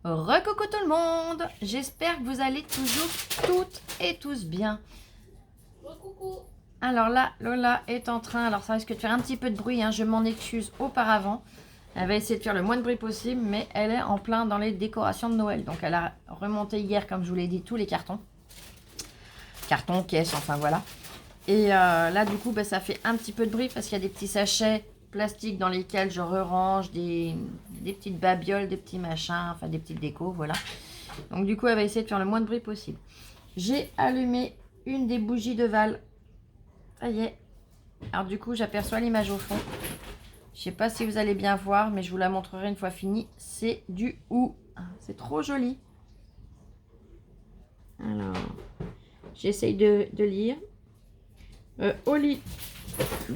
Recoucou tout le monde, j'espère que vous allez toujours toutes et tous bien. Coucou. Alors là, Lola est en train, alors ça risque de faire un petit peu de bruit, hein, je m'en excuse auparavant. Elle va essayer de faire le moins de bruit possible, mais elle est en plein dans les décorations de Noël. Donc elle a remonté hier, comme je vous l'ai dit, tous les cartons. Cartons, caisses, enfin voilà. Et là du coup, ça fait un petit peu de bruit parce qu'il y a des petits sachets plastiques dans lesquels je re-range des petites babioles, des petits machins, enfin des petites décos, voilà. Donc du coup, elle va essayer de faire le moins de bruit possible. J'ai allumé une des bougies de Val. Ça y est. Alors du coup, j'aperçois l'image au fond. Je sais pas si vous allez bien voir, mais je vous la montrerai une fois fini. C'est du ou. C'est trop joli. Alors, j'essaye de lire. Holly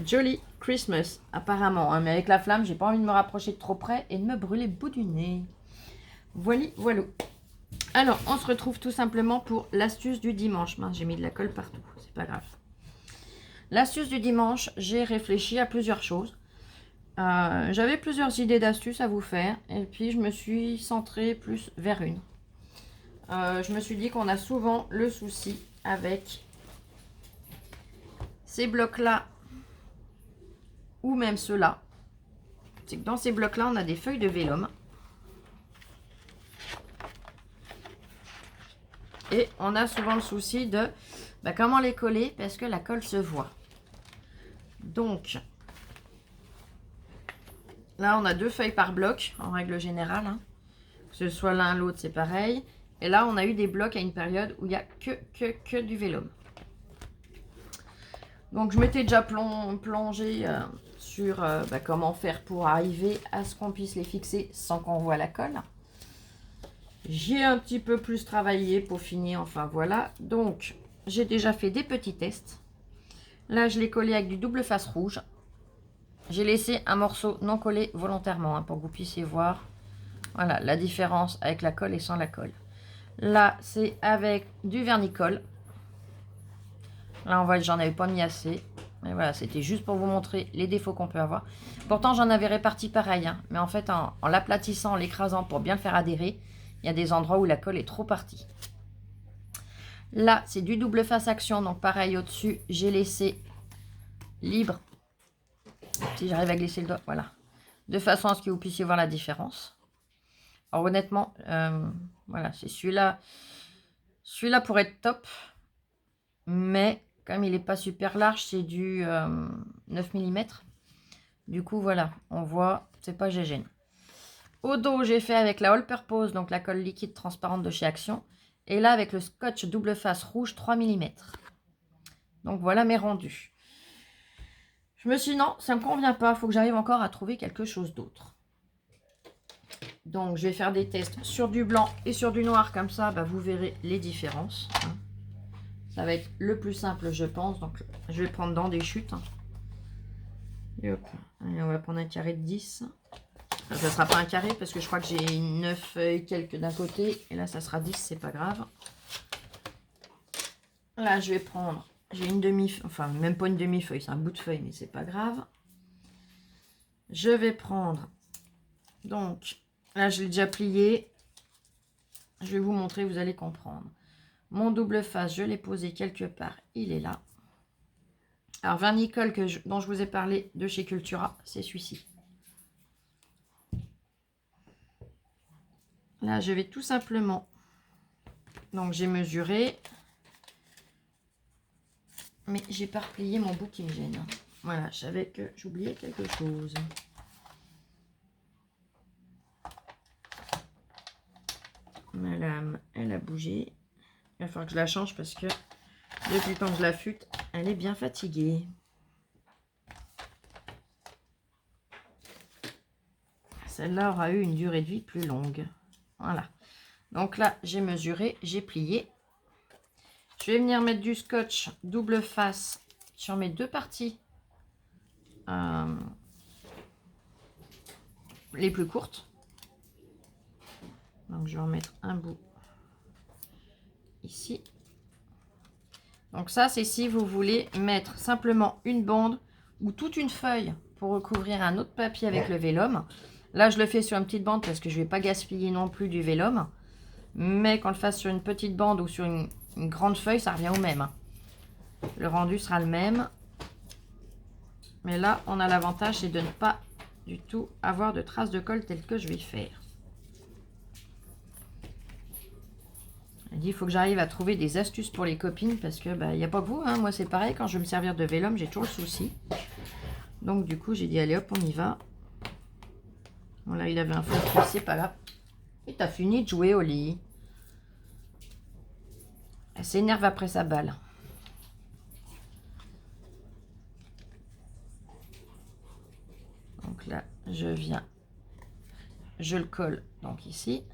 Jolly Christmas, apparemment. Hein, mais avec la flamme, j'ai pas envie de me rapprocher de trop près et de me brûler le bout du nez. Voilà. Alors, on se retrouve tout simplement pour l'astuce du dimanche. Mince, j'ai mis de la colle partout, c'est pas grave. L'astuce du dimanche, j'ai réfléchi à plusieurs choses. J'avais plusieurs idées d'astuces à vous faire et puis je me suis centrée plus vers une. Je me suis dit qu'on a souvent le souci avec ces blocs-là ou même ceux-là. C'est que dans ces blocs-là, on a des feuilles de vélum. Et on a souvent le souci de comment les coller parce que la colle se voit. Donc, là, on a 2 feuilles par bloc, en règle générale. Hein. Que ce soit l'un l'autre, c'est pareil. Et là, on a eu des blocs à une période où il n'y a que du vélum. Donc, je m'étais déjà plongée sur comment faire pour arriver à ce qu'on puisse les fixer sans qu'on voit la colle. J'ai un petit peu plus travaillé pour finir, enfin voilà. Donc, j'ai déjà fait des petits tests. Là, je l'ai collé avec du double face rouge. J'ai laissé un morceau non collé volontairement pour que vous puissiez voir voilà, la différence avec la colle et sans la colle. Là, c'est avec du vernicole. Là, on voit que j'en avais pas mis assez. Mais voilà, c'était juste pour vous montrer les défauts qu'on peut avoir. Pourtant, j'en avais réparti pareil. Hein, mais en fait, en l'aplatissant, en l'écrasant pour bien le faire adhérer, il y a des endroits où la colle est trop partie. Là, c'est du double face action. Donc, pareil, au-dessus, j'ai laissé libre. Si j'arrive à glisser le doigt, voilà. De façon à ce que vous puissiez voir la différence. Alors, honnêtement, voilà, c'est celui-là. Celui-là pourrait être top. Mais, comme il n'est pas super large, c'est du 9 mm. Du coup, voilà, on voit, c'est pas GG. Au dos, j'ai fait avec la All Purpose, donc la colle liquide transparente de chez Action. Et là, avec le scotch double face rouge 3 mm. Donc, voilà mes rendus. Je me suis dit, non, ça ne me convient pas. Il faut que j'arrive encore à trouver quelque chose d'autre. Donc, je vais faire des tests sur du blanc et sur du noir. Comme ça, vous verrez les différences. Hein. Ça va être le plus simple, je pense. Donc, je vais prendre dans des chutes. Et hop. Allez, on va prendre un carré de 10. Ça ne sera pas un carré parce que je crois que j'ai 9 et quelques d'un côté. Et là, ça sera 10, c'est pas grave. Là, je vais prendre... J'ai une demi-feuille, enfin, même pas une demi-feuille, c'est un bout de feuille, mais c'est pas grave. Je vais prendre... Donc, là, je l'ai déjà plié. Je vais vous montrer, vous allez comprendre. Mon double face, je l'ai posé quelque part. Il est là. Alors, vernicole dont je vous ai parlé de chez Cultura, c'est celui-ci. Là, je vais tout simplement... Donc, j'ai mesuré. Mais j'ai pas replié mon bout qui me gêne. Voilà, je savais que j'oubliais quelque chose. Ma lame, elle a bougé. Il va falloir que je la change parce que depuis le temps que je l'affûte, elle est bien fatiguée. Celle-là aura eu une durée de vie plus longue. Voilà. Donc là, j'ai mesuré, j'ai plié. Je vais venir mettre du scotch double face sur mes deux parties les plus courtes. Donc, je vais en mettre un bout ici. Donc ça, c'est si vous voulez mettre simplement une bande ou toute une feuille pour recouvrir un autre papier avec le vélum. Là, je le fais sur une petite bande parce que je ne vais pas gaspiller non plus du vélum. Mais qu'on le fasse sur une petite bande ou sur une grande feuille, ça revient au même. Hein. Le rendu sera le même. Mais là, on a l'avantage, c'est de ne pas du tout avoir de traces de colle telles que je vais faire. Il faut que j'arrive à trouver des astuces pour les copines parce que il n'y a pas que vous. Hein. Moi, c'est pareil. Quand je veux me servir de vélum, j'ai toujours le souci. Donc, du coup, j'ai dit, allez hop, on y va. Voilà, il avait un faux, c'est pas grave. Et t'as fini de jouer au lit. Elle s'énerve après sa balle. Donc là, je viens. Je le colle donc ici.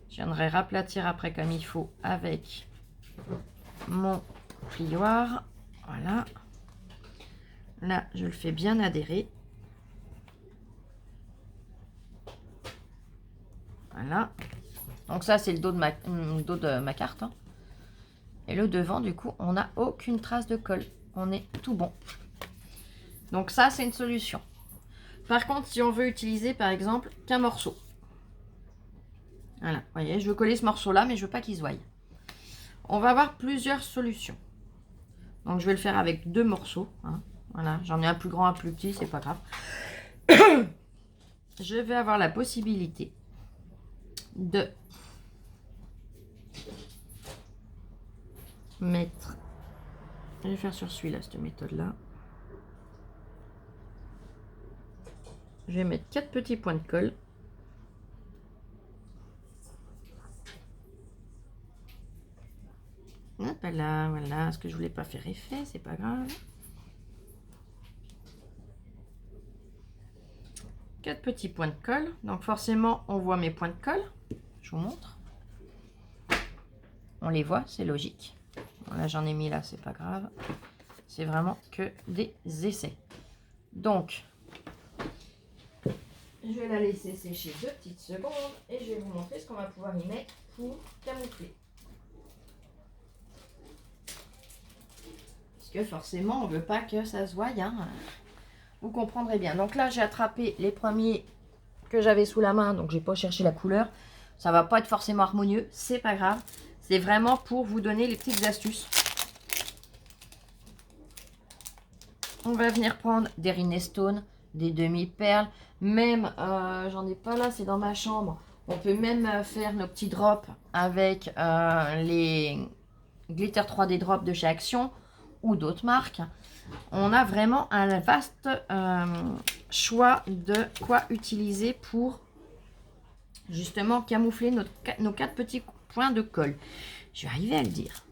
Je viendrai raplatir après comme il faut avec mon plioir. Voilà. Là, je le fais bien adhérer. Voilà. Donc ça, c'est le dos de ma carte. Hein. Et le devant, du coup, on n'a aucune trace de colle. On est tout bon. Donc ça, c'est une solution. Par contre, si on veut utiliser, par exemple, qu'un morceau. Voilà, vous voyez, je veux coller ce morceau-là, mais je veux pas qu'il se voie. On va avoir plusieurs solutions. Donc, je vais le faire avec 2 morceaux. Hein. Voilà, j'en ai un plus grand, un plus petit, c'est pas grave. Je vais avoir la possibilité de mettre... Je vais faire sur celui-là, cette méthode-là. Je vais mettre 4 petits points de colle. Hop là, voilà, ce que je voulais pas faire effet, c'est pas grave. 4 petits points de colle. Donc forcément, on voit mes points de colle. Je vous montre. On les voit, c'est logique. Bon, là, j'en ai mis là, c'est pas grave. C'est vraiment que des essais. Donc, je vais la laisser sécher 2 petites secondes et je vais vous montrer ce qu'on va pouvoir y mettre pour camoufler. Parce que forcément, on ne veut pas que ça se voie. Hein. Vous comprendrez bien. Donc là, j'ai attrapé les premiers que j'avais sous la main. Donc, j'ai pas cherché la couleur. Ça va pas être forcément harmonieux. C'est pas grave. C'est vraiment pour vous donner les petites astuces. On va venir prendre des rhinestones, des demi-perles. Même, j'en ai pas là, c'est dans ma chambre. On peut même faire nos petits drops avec les Glitter 3D Drops de chez Action ou d'autres marques. On a vraiment un vaste choix de quoi utiliser pour justement camoufler nos 4 petits points de colle. Je vais arriver à le dire.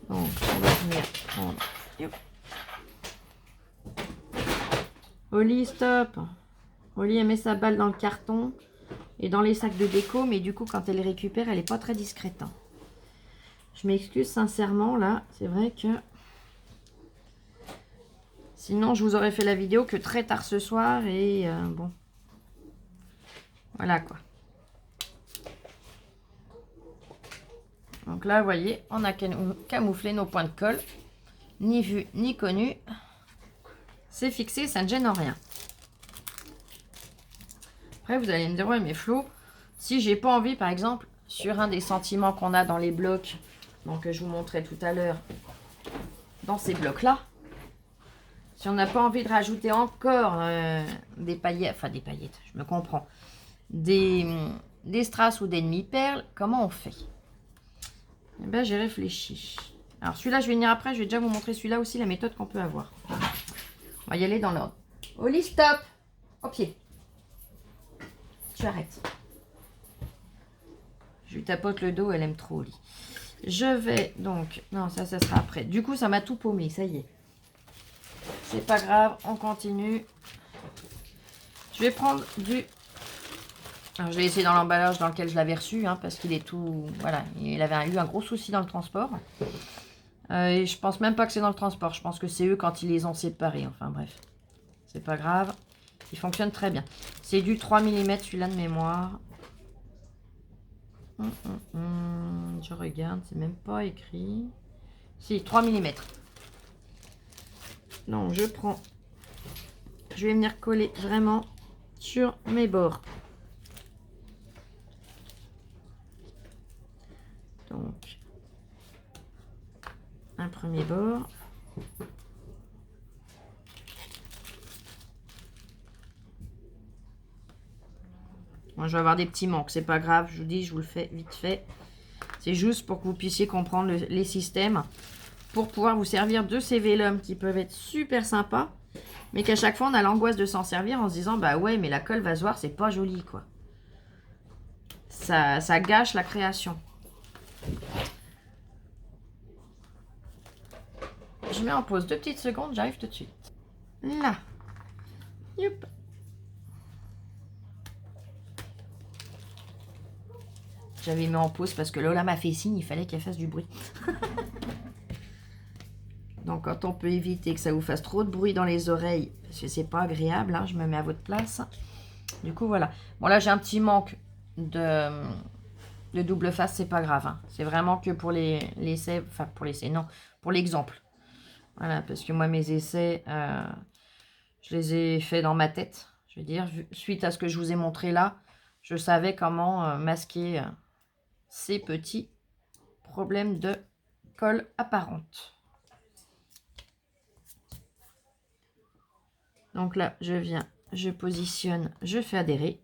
Donc, on va venir prendre... Oli, stop. Oli, elle met sa balle dans le carton et dans les sacs de déco, mais du coup, quand elle les récupère, elle n'est pas très discrète. Hein. Je m'excuse sincèrement, là. C'est vrai que... Sinon, je vous aurais fait la vidéo que très tard ce soir et bon. Voilà, quoi. Donc là, vous voyez, on a camouflé nos points de colle. Ni vu, ni connu. C'est fixé, ça ne gêne en rien. Après, vous allez me dire, ouais, mais Flo, si j'ai pas envie, par exemple, sur un des sentiments qu'on a dans les blocs, donc je vous montrais tout à l'heure, dans ces blocs-là, si on n'a pas envie de rajouter encore des paillettes, enfin des paillettes, je me comprends, des strass ou des demi-perles, comment on fait? Eh bien, j'ai réfléchi. Alors, celui-là, je vais venir après, je vais déjà vous montrer celui-là aussi, la méthode qu'on peut avoir. On va y aller dans l'ordre. Oli, stop! Au pied. Tu arrêtes. Je lui tapote le dos, elle aime trop Oli. Je vais donc... Non, ça sera après. Du coup, ça m'a tout paumé, ça y est. C'est pas grave, on continue. Je vais prendre du... Alors, je vais laisser dans l'emballage dans lequel je l'avais reçu, hein, parce qu'il est tout... Voilà, il avait eu un gros souci dans le transport. Et je pense même pas que c'est dans le transport. Je pense que c'est eux quand ils les ont séparés. Enfin bref, c'est pas grave. Il fonctionne très bien. C'est du 3 mm celui-là de mémoire. Je regarde, c'est même pas écrit. Si, 3 mm. Donc je prends. Je vais venir coller vraiment sur mes bords. Donc, un premier bord. Moi, je vais avoir des petits manques, c'est pas grave, je vous dis, je vous le fais vite fait. C'est juste pour que vous puissiez comprendre les systèmes, pour pouvoir vous servir de ces vélums qui peuvent être super sympas, mais qu'à chaque fois, on a l'angoisse de s'en servir en se disant, bah ouais, mais la colle va se voir, c'est pas joli, quoi. Ça gâche la création. Je mets en pause 2 petites secondes, j'arrive tout de suite. Là. Youp. J'avais mis en pause parce que Lola m'a fait signe, il fallait qu'elle fasse du bruit. Donc quand on peut éviter que ça vous fasse trop de bruit dans les oreilles, parce que c'est pas agréable, hein, je me mets à votre place. Du coup voilà. Bon là j'ai un petit manque de double face, c'est pas grave. Hein. C'est vraiment que pour les essais, enfin pour l'essai, non, pour l'exemple. Voilà, parce que moi mes essais, je les ai faits dans ma tête. Je veux dire, suite à ce que je vous ai montré là, je savais comment masquer ces petits problèmes de colle apparente. Donc là, je viens, je positionne, je fais adhérer.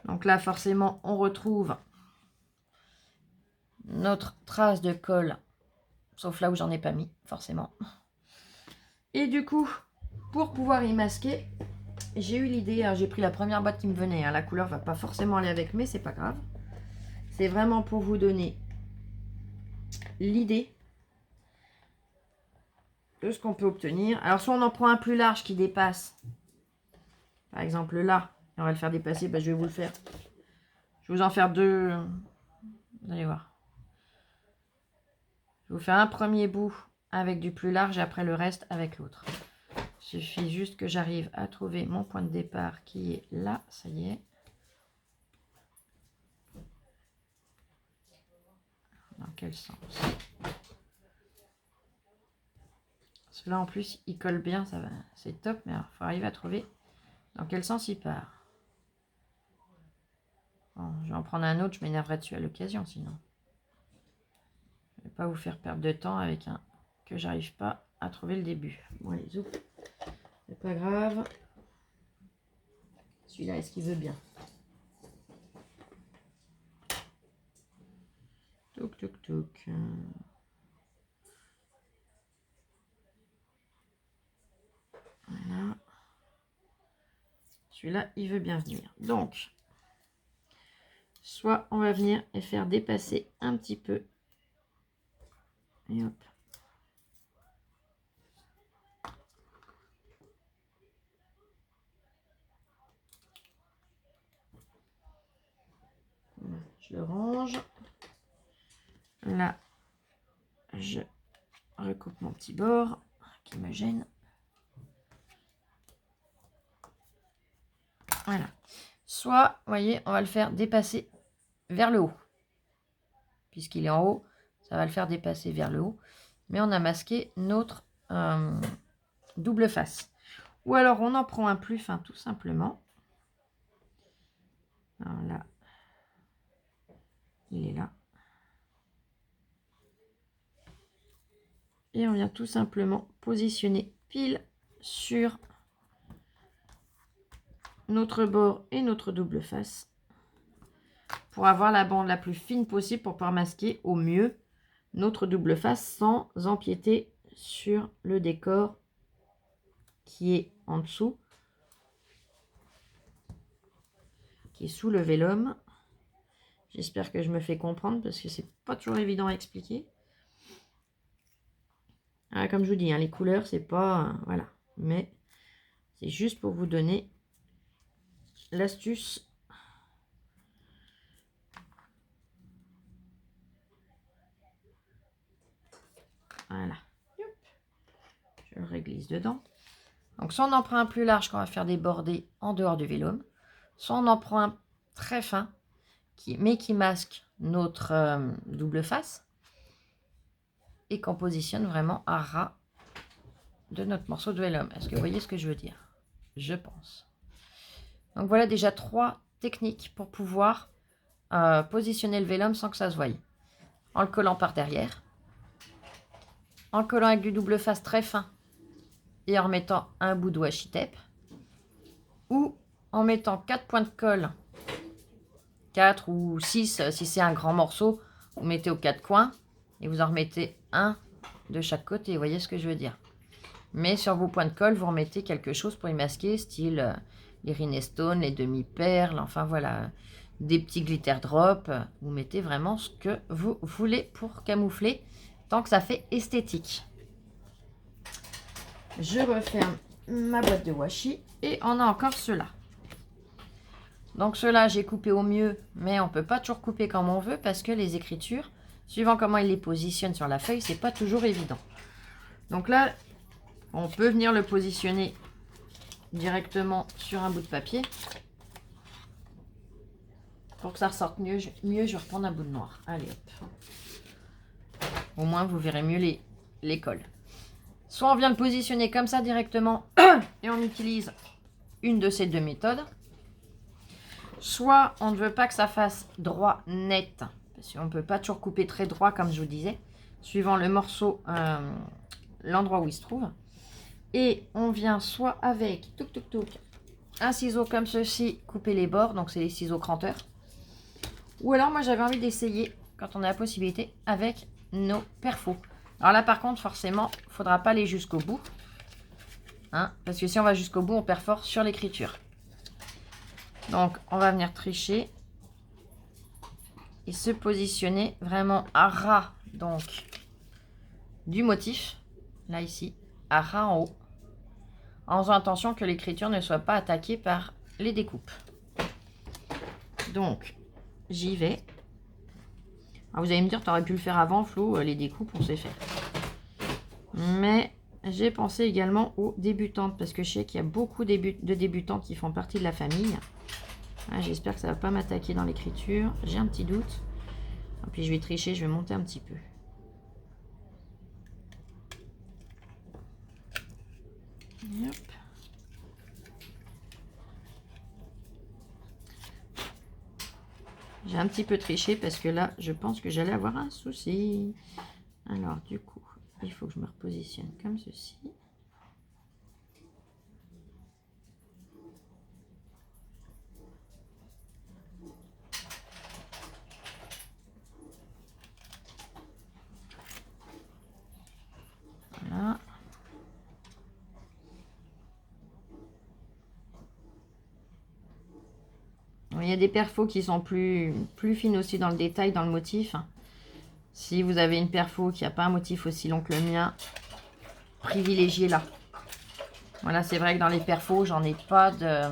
Donc là, forcément, on retrouve notre trace de colle, sauf là où j'en ai pas mis, forcément. Et du coup, pour pouvoir y masquer, j'ai eu l'idée, hein, j'ai pris la première boîte qui me venait. Hein, la couleur va pas forcément aller avec, mais c'est pas grave. C'est vraiment pour vous donner l'idée de ce qu'on peut obtenir. Alors, soit on en prend un plus large qui dépasse. Par exemple, là, on va le faire dépasser. Ben, je vais vous le faire. Je vais vous en faire deux. Vous allez voir. Je vais vous faire un premier bout avec du plus large et après le reste avec l'autre. Il suffit juste que j'arrive à trouver mon point de départ qui est là. Ça y est. Dans quel sens? Celui-là en plus il colle bien, ça va, c'est top, mais il faut arriver à trouver dans quel sens il part. Bon, je vais en prendre un autre, je m'énerverai dessus à l'occasion sinon. Je ne vais pas vous faire perdre de temps avec un que j'arrive pas à trouver le début. Bon allez, zoup. C'est pas grave. Celui-là, est-ce qu'il veut bien? Touk touk touk. Voilà. Celui-là, il veut bien venir. Donc, soit on va venir et faire dépasser un petit peu. Et hop. Voilà, je le range. Là, je recoupe mon petit bord qui me gêne. Voilà. Soit, vous voyez, on va le faire dépasser vers le haut. Puisqu'il est en haut, ça va le faire dépasser vers le haut. Mais on a masqué notre double face. Ou alors, on en prend un plus fin, tout simplement. Alors là, il est là. Et on vient tout simplement positionner pile sur notre bord et notre double face pour avoir la bande la plus fine possible pour pouvoir masquer au mieux notre double face sans empiéter sur le décor qui est en dessous, qui est sous le vélum. J'espère que je me fais comprendre parce que c'est pas toujours évident à expliquer. Ah, comme je vous dis, hein, les couleurs, c'est pas... voilà. Mais c'est juste pour vous donner l'astuce. Voilà. Je le réglisse dedans. Donc, soit on en prend un plus large qu'on va faire des bordées en dehors du vélum, soit on en prend un très fin, mais qui masque notre double face et qu'on positionne vraiment à ras de notre morceau de vélum. Est-ce que vous voyez ce que je veux dire? je pense. Donc voilà déjà 3 techniques pour pouvoir positionner le vélum sans que ça se voie. En le collant par derrière, en le collant avec du double face très fin et en remettant un bout de washi tape, ou en mettant 4 points de colle, 4 ou 6 si c'est un grand morceau, vous mettez aux 4 coins et vous en remettez un de chaque côté, vous voyez ce que je veux dire. Mais sur vos points de colle, vous remettez quelque chose pour y masquer, style les rhinestones, les demi-perles, enfin voilà, des petits glitter drops. Vous mettez vraiment ce que vous voulez pour camoufler, tant que ça fait esthétique. Je referme ma boîte de washi et on a encore ceux-là. Donc ceux-là, j'ai coupé au mieux, mais on ne peut pas toujours couper comme on veut parce que les écritures, suivant comment ils les positionnent sur la feuille, c'est pas toujours évident. Donc là, on peut venir le positionner directement sur un bout de papier. Pour que ça ressorte mieux, je vais reprendre un bout de noir. Allez hop. Au moins, vous verrez mieux les cols. Soit on vient le positionner comme ça directement et on utilise une de ces deux méthodes. Soit on ne veut pas que ça fasse droit net. Parce qu'on ne peut pas toujours couper très droit comme je vous disais. Suivant le morceau, l'endroit où il se trouve. Et on vient soit avec un ciseau comme ceci, couper les bords. Donc c'est les ciseaux cranteurs. Ou alors moi j'avais envie d'essayer, quand on a la possibilité, avec nos perfos. Alors là par contre forcément, il ne faudra pas aller jusqu'au bout. Hein, parce que si on va jusqu'au bout, on perfore sur l'écriture. Donc on va venir tricher. Et se positionner vraiment à ras donc du motif. Là ici, à ras en haut. En faisant attention que l'écriture ne soit pas attaquée par les découpes. Donc, j'y vais. Alors vous allez me dire, tu aurais pu le faire avant, Flo, les découpes, on sait faire. Mais j'ai pensé également aux débutantes, parce que je sais qu'il y a beaucoup de débutantes qui font partie de la famille. Ah, j'espère que ça ne va pas m'attaquer dans l'écriture. J'ai un petit doute. Et puis je vais tricher, je vais monter un petit peu. Hop. J'ai un petit peu triché parce que là, je pense que j'allais avoir un souci. Alors, du coup, il faut que je me repositionne comme ceci. Voilà. Il y a des perfos qui sont plus fines aussi dans le détail, dans le motif. Si vous avez une perfo qui n'a pas un motif aussi long que le mien, privilégiez-la. Voilà, c'est vrai que dans les perfos, j'en ai pas de...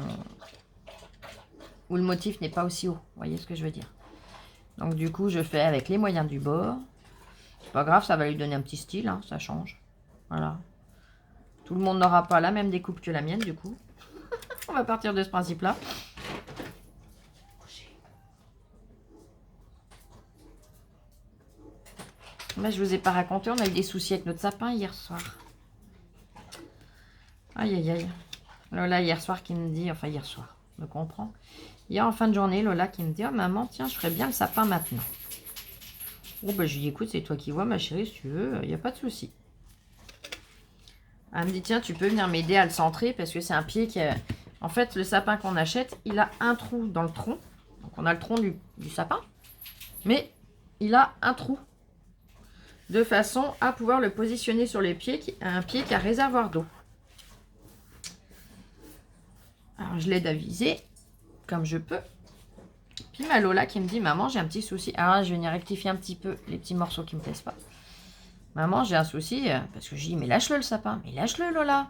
où le motif n'est pas aussi haut. Vous voyez ce que je veux dire? Donc du coup, je fais avec les moyens du bord. C'est pas grave, ça va lui donner un petit style, hein, ça change. Voilà. Tout le monde n'aura pas la même découpe que la mienne, du coup. On va partir de ce principe-là. Là, je vous ai pas raconté, on a eu des soucis avec notre sapin hier soir. Aïe, aïe, aïe. Lola, hier soir, qui me dit... Enfin, hier soir, je me comprends. Hier, en fin de journée, Lola qui me dit, oh maman, tiens, je ferais bien le sapin maintenant. Oh, bah, je lui dis, écoute, c'est toi qui vois, ma chérie, si tu veux, il n'y a pas de souci. Elle me dit, tiens, tu peux venir m'aider à le centrer, parce que c'est un pied qui... En fait, le sapin qu'on achète, il a un trou dans le tronc. Donc, on a le tronc du sapin. Mais il a un trou. De façon à pouvoir le positionner sur les pieds, un pied qui a réservoir d'eau. Alors, je l'aide à viser, comme je peux. Puis ma Lola qui me dit, maman, j'ai un petit souci. Alors là, je vais venir rectifier un petit peu les petits morceaux qui ne me plaisent pas. Maman, j'ai un souci, parce que je dis, mais lâche-le le sapin. Mais lâche-le, Lola.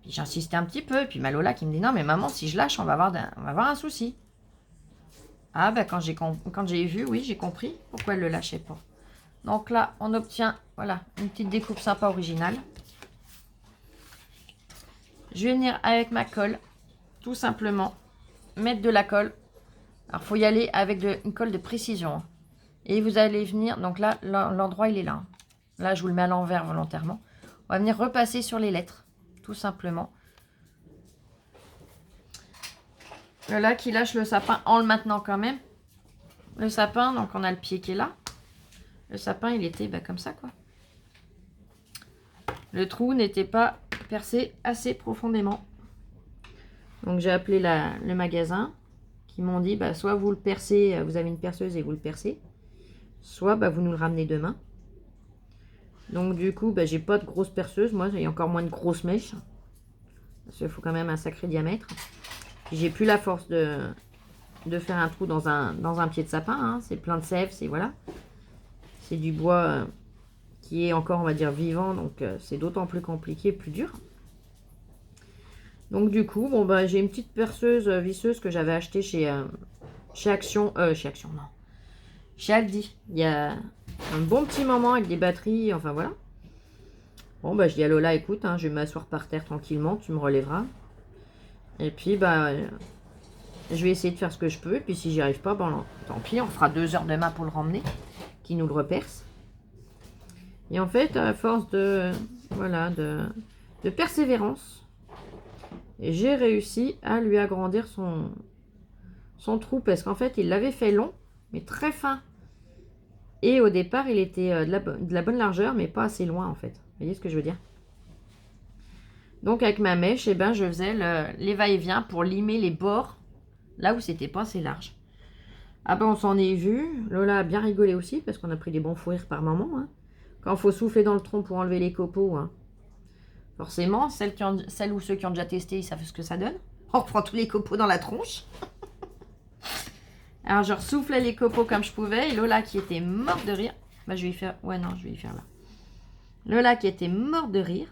Puis j'insistais un petit peu. Et puis ma Lola qui me dit, non, mais maman, si je lâche, on va avoir un souci. Ah, ben quand j'ai vu, oui, j'ai compris pourquoi elle ne le lâchait pas. Donc là, on obtient, voilà, une petite découpe sympa originale. Je vais venir avec ma colle, tout simplement, mettre de la colle. Alors, il faut y aller avec une colle de précision. Et vous allez venir, donc là, l'endroit, il est là. Là, je vous le mets à l'envers volontairement. On va venir repasser sur les lettres, tout simplement, Là qui lâche le sapin en le maintenant quand même. Le sapin, donc on a le pied qui est là. Le sapin, il était comme ça, quoi. Le trou n'était pas percé assez profondément. Donc j'ai appelé le magasin qui m'ont dit, soit vous le percez, vous avez une perceuse et vous le percez, soit vous nous le ramenez demain. Donc du coup, j'ai pas de grosse perceuse, moi, j'ai encore moins de grosses mèches. Parce qu'il faut quand même un sacré diamètre. J'ai plus la force de faire un trou dans un pied de sapin, hein. C'est plein de sève, c'est voilà. C'est du bois qui est encore, on va dire, vivant, donc c'est d'autant plus compliqué, plus dur. Donc du coup, j'ai une petite perceuse visseuse que j'avais achetée chez Action, non, chez Aldi. Il y a un bon petit moment avec des batteries, enfin voilà. Bon, je dis à Lola, écoute, hein, je vais m'asseoir par terre tranquillement, tu me relèveras. Et puis, je vais essayer de faire ce que je peux. Et puis, si j'y arrive pas, tant pis, on fera 2 heures demain pour le ramener, qui nous le reperce. Et en fait, à force de persévérance, j'ai réussi à lui agrandir son trou. Parce qu'en fait, il l'avait fait long, mais très fin. Et au départ, il était de la bonne largeur, mais pas assez loin, en fait. Vous voyez ce que je veux dire? Donc, avec ma mèche, je faisais les va-et-vient pour limer les bords, là où c'était pas assez large. Ah on s'en est vu. Lola a bien rigolé aussi, parce qu'on a pris des bons fous rires par moment, hein. Quand il faut souffler dans le tronc pour enlever les copeaux, hein. Forcément, celles ou ceux qui ont déjà testé, ils savent ce que ça donne. On reprend tous les copeaux dans la tronche. Alors, je ressoufflais les copeaux comme je pouvais. Et Lola qui était morte de rire. Je vais y faire... Ouais, non, je vais y faire là. Lola qui était morte de rire.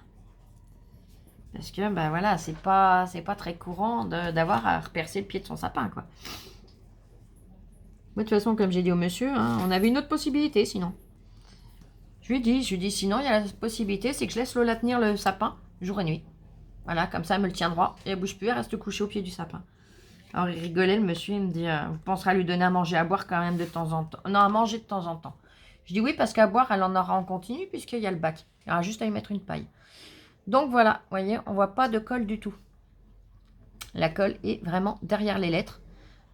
Parce que, voilà, c'est pas très courant d'avoir à repercer le pied de son sapin, quoi. Moi, de toute façon, comme j'ai dit au monsieur, hein, on avait une autre possibilité, sinon. Je lui dis, sinon, il y a la possibilité, c'est que je laisse Lola tenir le sapin jour et nuit. Voilà, comme ça, elle me le tient droit. Et elle bouge plus, elle reste couchée au pied du sapin. Alors, il rigolait, le monsieur, il me dit, vous penserez à lui donner à manger, à boire quand même de temps en temps. Non, à manger de temps en temps. Je dis oui, parce qu'à boire, elle en aura en continu, puisqu'il y a le bac. Il y aura juste à y mettre une paille. Donc, voilà, vous voyez, on voit pas de colle du tout. La colle est vraiment derrière les lettres.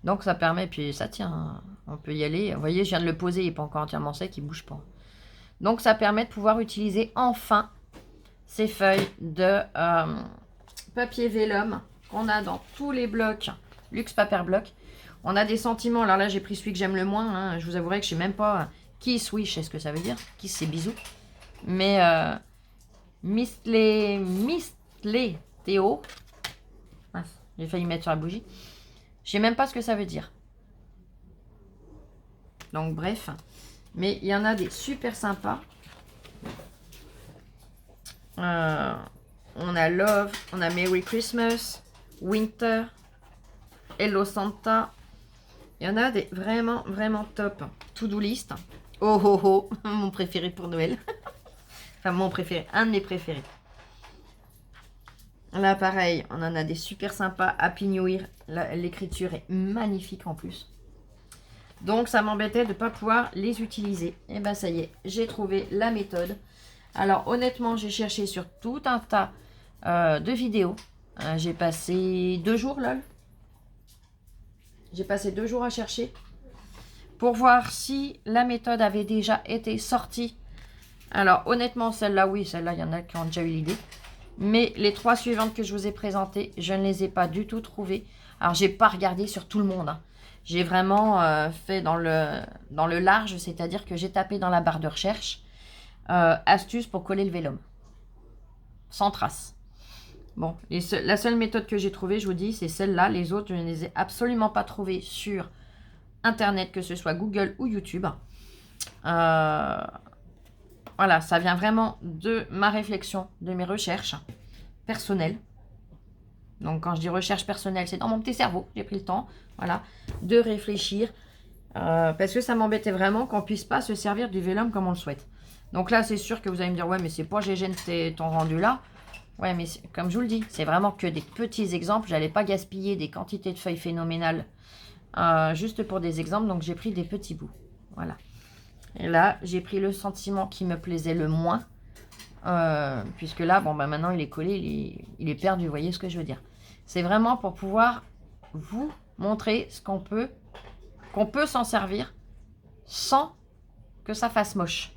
Donc, ça permet, puis ça tient, hein. On peut y aller. Vous voyez, je viens de le poser, il n'est pas encore entièrement sec, il ne bouge pas. Donc, ça permet de pouvoir utiliser enfin ces feuilles de papier vélum qu'on a dans tous les blocs Luxe Paper Block. On a des sentiments. Alors là, j'ai pris celui que j'aime le moins, hein. Je vous avouerai que je ne sais même pas Kiss, oui, je sais ce que ça veut dire. Kiss, c'est bisous. Mais Mistlé Théo. J'ai failli mettre sur la bougie. Je ne sais même pas ce que ça veut dire. Donc, bref. Mais il y en a des super sympas. On a Love, on a Merry Christmas, Winter, Hello Santa. Il y en a des vraiment, vraiment top. To-do list. Oh oh oh, mon préféré pour Noël. Enfin, mon préféré, un de mes préférés. Là, pareil, on en a des super sympas. Happy New Year. L'écriture est magnifique en plus. Donc, ça m'embêtait de ne pas pouvoir les utiliser. Et ça y est, j'ai trouvé la méthode. Alors, honnêtement, j'ai cherché sur tout un tas de vidéos. J'ai passé 2 jours, lol. J'ai passé 2 jours à chercher pour voir si la méthode avait déjà été sortie. Alors, honnêtement, celle-là, oui, celle-là, il y en a qui ont déjà eu l'idée. Mais les 3 suivantes que je vous ai présentées, je ne les ai pas du tout trouvées. Alors, j'ai pas regardé sur tout le monde, hein. J'ai vraiment fait dans le large, c'est-à-dire que j'ai tapé dans la barre de recherche astuces pour coller le vélum. Sans trace. Bon, la seule méthode que j'ai trouvée, je vous dis, c'est celle-là. Les autres, je ne les ai absolument pas trouvées sur Internet, que ce soit Google ou YouTube. Voilà, ça vient vraiment de ma réflexion, de mes recherches personnelles. Donc, quand je dis recherche personnelle, c'est dans mon petit cerveau. J'ai pris le temps, voilà, de réfléchir. Parce que ça m'embêtait vraiment qu'on ne puisse pas se servir du vélum comme on le souhaite. Donc là, c'est sûr que vous allez me dire, ouais, mais c'est pas GGN ton rendu là. Ouais, mais comme je vous le dis, c'est vraiment que des petits exemples. J'allais pas gaspiller des quantités de feuilles phénoménales juste pour des exemples. Donc, j'ai pris des petits bouts. Voilà. Et là, j'ai pris le sentiment qui me plaisait le moins. Puisque là, maintenant, il est collé, il est perdu. Vous voyez ce que je veux dire? C'est vraiment pour pouvoir vous montrer ce qu'on peut s'en servir sans que ça fasse moche.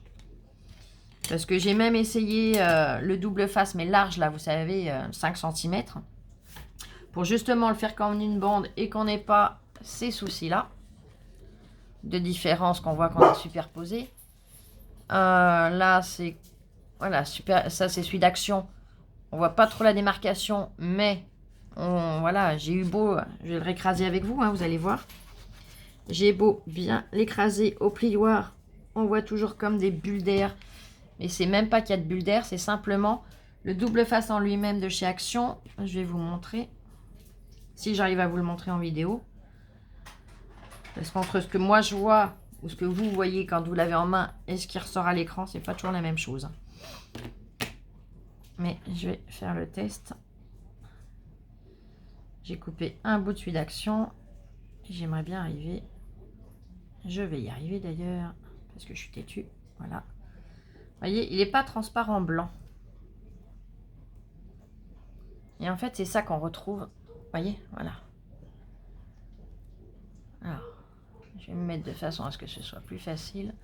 Parce que j'ai même essayé le double face, mais large, là, vous savez, 5 cm. Pour justement le faire comme une bande et qu'on n'ait pas ces soucis-là de différence qu'on voit qu'on a superposé. Là, c'est... Voilà, super, ça c'est celui d'action. On voit pas trop la démarcation, mais voilà, j'ai eu beau... Je vais le récraser avec vous, hein, vous allez voir. J'ai beau bien l'écraser au plioir. On voit toujours comme des bulles d'air. Mais c'est même pas qu'il y a de bulles d'air, c'est simplement le double face en lui-même de chez Action. Je vais vous montrer. Si j'arrive à vous le montrer en vidéo. Parce qu'entre ce que moi je vois, ou ce que vous voyez quand vous l'avez en main, et ce qui ressort à l'écran, c'est pas toujours la même chose. Mais je vais faire le test. J'ai coupé un bout de celui d'Action. J'aimerais bien arriver. Je vais y arriver d'ailleurs, parce que je suis têtue. Voilà. Vous voyez, il n'est pas transparent blanc. Et en fait, c'est ça qu'on retrouve. Vous voyez, voilà. Alors, je vais me mettre de façon à ce que ce soit plus facile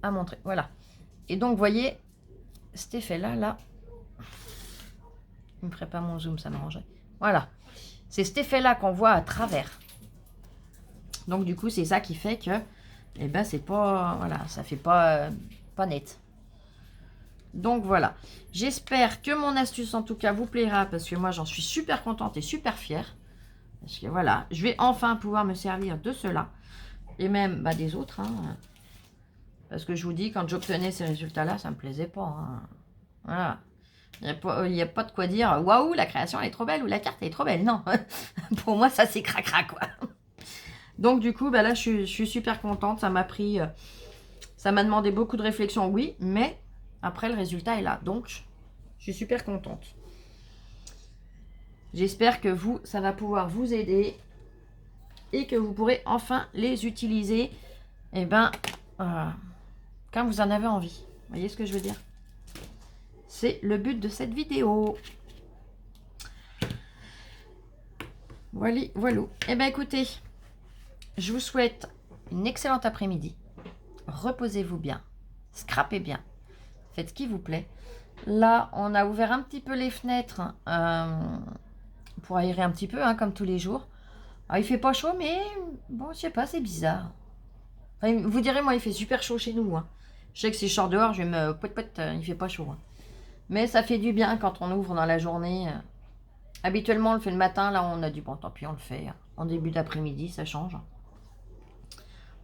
à montrer. Voilà. Et donc, vous voyez, cet effet-là, là. Il ne me ferait pas mon zoom, ça m'arrangerait. Voilà. C'est cet effet-là qu'on voit à travers. Donc, du coup, c'est ça qui fait que, eh ben, c'est pas, voilà, ça fait pas net. Donc voilà, j'espère que mon astuce en tout cas vous plaira parce que moi j'en suis super contente et super fière. Parce que voilà, je vais enfin pouvoir me servir de cela et même des autres. Hein, parce que je vous dis, quand j'obtenais ces résultats-là, ça me plaisait pas. Hein. Voilà, il n'y a pas de quoi dire waouh, la création elle est trop belle ou la carte elle est trop belle. Non, pour moi ça c'est cracra quoi. Donc du coup, là je suis super contente. Ça m'a pris, ça m'a demandé beaucoup de réflexion, oui, mais après, le résultat est là. Donc, je suis super contente. J'espère que ça va pouvoir vous aider. Et que vous pourrez enfin les utiliser. Quand vous en avez envie. Vous voyez ce que je veux dire? C'est le but de cette vidéo. Voilà, voilà. Écoutez, je vous souhaite une excellente après-midi. Reposez-vous bien. Scrapez bien. Faites ce qui vous plaît. Là, on a ouvert un petit peu les fenêtres pour aérer un petit peu, hein, comme tous les jours. Alors, il fait pas chaud, mais bon, je sais pas, c'est bizarre. Enfin, vous direz, moi, il fait super chaud chez nous. Hein. Je sais que si je sors dehors, je vais me il fait pas chaud. Hein. Mais ça fait du bien quand on ouvre dans la journée. Habituellement, on le fait le matin. Là, on a dit, bon, tant pis, on le fait. En début d'après-midi, ça change.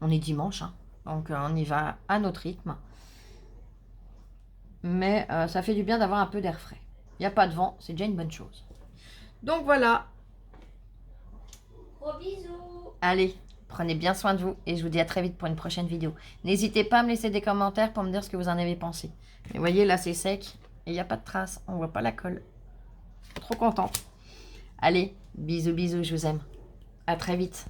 On est dimanche, hein, donc on y va à notre rythme. Mais ça fait du bien d'avoir un peu d'air frais. Il n'y a pas de vent, c'est déjà une bonne chose. Donc voilà. Gros bisous. Allez, prenez bien soin de vous et je vous dis à très vite pour une prochaine vidéo. N'hésitez pas à me laisser des commentaires pour me dire ce que vous en avez pensé. Mais vous voyez, là c'est sec et il n'y a pas de traces. On ne voit pas la colle. Trop contente. Allez, bisous, bisous, je vous aime. À très vite.